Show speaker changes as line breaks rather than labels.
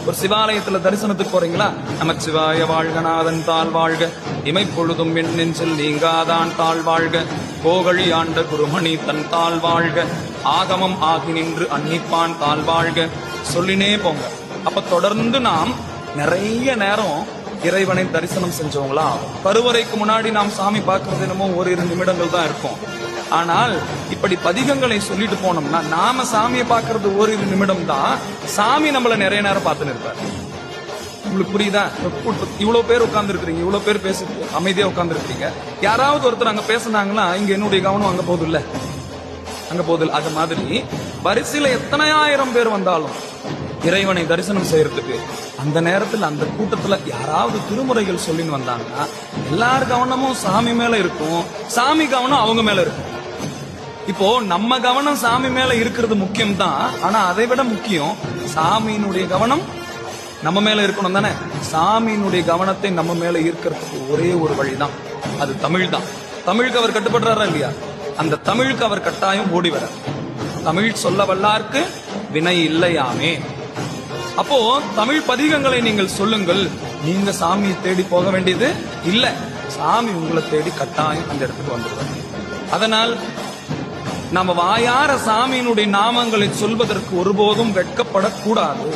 ஒரு சிவாலயத்துல தரிசனத்துக்கு போறீங்களா, நமச்சிவாய வாழ்க நாதன் தாழ் வாழ்க, இமைப்பொழுதும் என் நெஞ்சில் நீங்காதான் தாழ் வாழ்க, கோகழி ஆண்ட குருமணி தன் தாழ் வாழ்க, ஆகமம் ஆகி நின்று அன்னிப்பான் தாழ் வாழ்க, சொல்லினே போங்க. அப்ப தொடர்ந்து நாம் நிறைய நேரம் இறைவனை தரிசனம் செஞ்சவங்களா. கருவறைக்கு முன்னாடி நாம் சாமி பார்க்கறது என்னமோ ஓரிரு நிமிடங்கள் தான் இருக்கும். ஆனால் இப்படி பதிகங்களை சொல்லிட்டு போனோம்னா நாம சாமியை பார்க்கறது ஓரிரு நிமிடம் தான், சாமி நம்மள நிறைய நேரம் பார்த்துன்னு இருப்பார். உங்களுக்கு புரியுதா? இவ்வளவு பேர் உட்கார்ந்து இருக்கிறீங்க, இவ்வளவு பேர் பேச அமைதியா உட்கார்ந்து இருக்கீங்க. யாராவது ஒருத்தர் அங்க பேசுனாங்கன்னா இங்க என்னுடைய கவனம் அங்க போகுது இல்ல, அங்க போகுது. அது மாதிரி வரிசையில எத்தனை ஆயிரம் பேர் வந்தாலும் இறைவனை தரிசனம் செய்யறதுக்கு அந்த நேரத்தில் அந்த கூட்டத்துல யாராவது திருமுறைகள் சொல்லின்னு வந்தாங்கன்னா எல்லார் கவனமும் சாமி மேல இருக்கும், சாமி கவனம் அவங்க மேல இருக்கும். இப்போ நம்ம கவனம் சாமி மேல இருக்கிறது முக்கியம் தான், ஆனா அதை விட முக்கியம் சாமியினுடைய கவனம் நம்ம மேல இருக்கணும் தானே. சாமியினுடைய கவனத்தை நம்ம மேல ஈர்க்கிறதுக்கு ஒரே ஒரு வழிதான், அது தமிழ் தான். தமிழுக்கு அவர் கட்டுப்படுறாரா இல்லையா? அந்த தமிழுக்கு அவர் கட்டாயம் ஓடி வர. தமிழ் சொல்ல வல்லார்க்கு வினை இல்லையாமே. அப்போ தமிழ் பதிகங்களை நீங்கள் சொல்லுங்கள். நீங்க சாமியை தேடி போக வேண்டியது இல்ல, சாமி உங்களை தேடி கட்டாயம் அந்த இடத்துக்கு வந்துடுவார். அதனால் நம்ம வாயார சாமியினுடைய நாமங்களை சொல்வதற்கு ஒருபோதும் வெட்கப்படக்கூடாது.